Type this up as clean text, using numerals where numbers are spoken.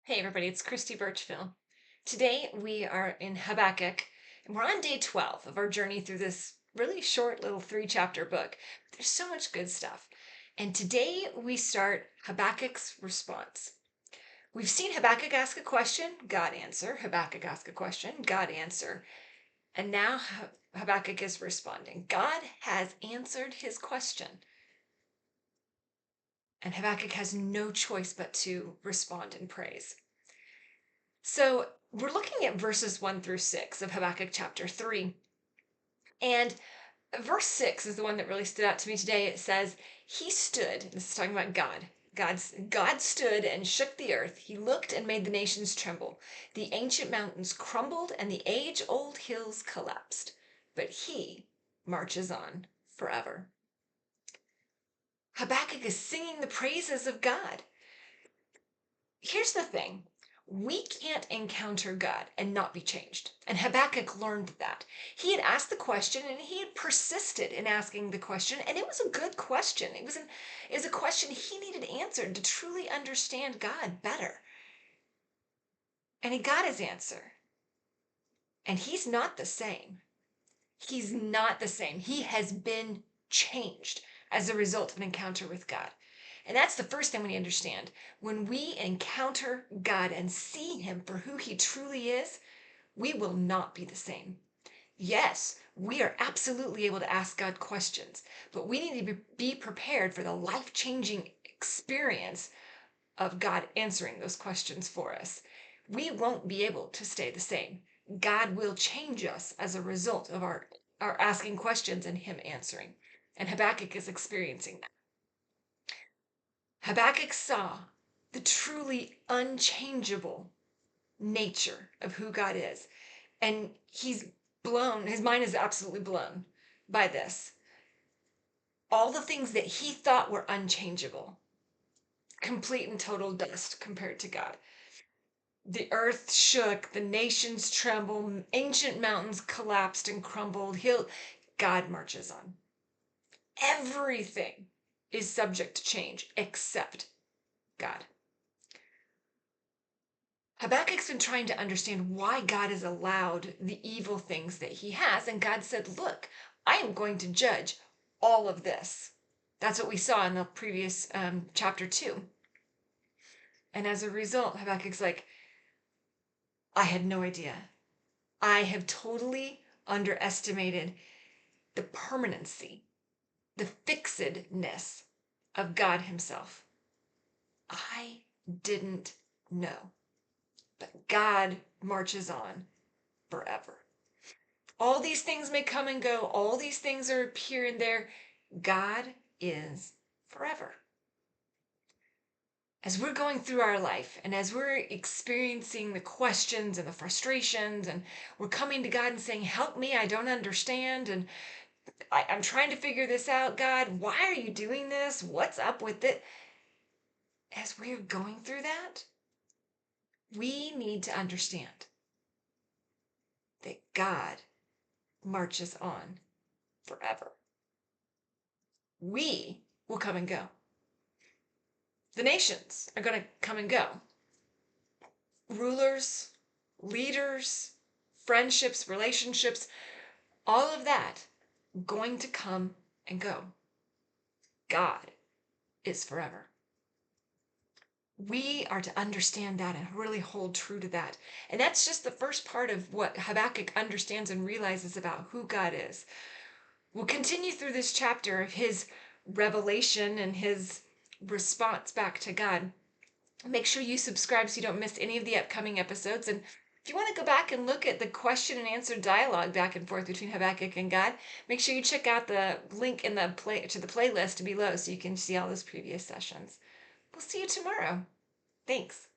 Hey everybody, it's Christy Birchville. Today we are in Habakkuk and we're on day 12 of our journey through this really short little 3 chapter book. There's so much good stuff. And today we start Habakkuk's response. We've seen Habakkuk ask a question, God answer. Habakkuk ask a question, God answer. And now Habakkuk is responding. God has answered his question. And Habakkuk has no choice but to respond in praise. So we're looking at verses 1 through 6 of Habakkuk chapter 3. And verse 6 is the one that really stood out to me today. It says, He stood, this is talking about God. God stood and shook the earth. He looked and made the nations tremble. The ancient mountains crumbled and the age-old hills collapsed. But he marches on forever. Habakkuk is singing the praises of God. Here's the thing. We can't encounter God and not be changed. And Habakkuk learned that. He had asked the question and he had persisted in asking the question, and it was a good question. It was a question he needed answered to truly understand God better. And he got his answer. And he's not the same. He's not the same. He has been changed as a result of an encounter with God. And that's the first thing we need to understand. When we encounter God and see him for who he truly is, we will not be the same. Yes, we are absolutely able to ask God questions, but we need to be prepared for the life-changing experience of God answering those questions for us. We won't be able to stay the same. God will change us as a result of our asking questions and him answering. And Habakkuk is experiencing that. Habakkuk saw the truly unchangeable nature of who God is. And he's blown, his mind is absolutely blown by this. All the things that he thought were unchangeable, complete and total dust compared to God. The earth shook, the nations trembled, ancient mountains collapsed and crumbled. God marches on. Everything is subject to change except God. Habakkuk's been trying to understand why God has allowed the evil things that he has. And God said, look, I am going to judge all of this. That's what we saw in the previous chapter 2. And as a result, Habakkuk's like, I had no idea. I have totally underestimated the permanency, the fixedness of God himself. I didn't know. But God marches on forever. All these things may come and go. All these things are here and there. God is forever. As we're going through our life and as we're experiencing the questions and the frustrations and we're coming to God and saying, help me, I don't understand. And I'm trying to figure this out, God. Why are you doing this? What's up with it? As we're going through that, we need to understand that God marches on forever. We will come and go. The nations are going to come and go. Rulers, leaders, friendships, relationships, all of that going to come and go. God is forever. We are to understand that and really hold true to that. And that's just the first part of what Habakkuk understands and realizes about who God is. We'll continue through this chapter of his revelation and his response back to God. Make sure you subscribe so you don't miss any of the upcoming episodes. And if you want to go back and look at the question and answer dialogue back and forth between Habakkuk and God, make sure you check out the link in the playlist below so you can see all those previous sessions. We'll see you tomorrow. Thanks.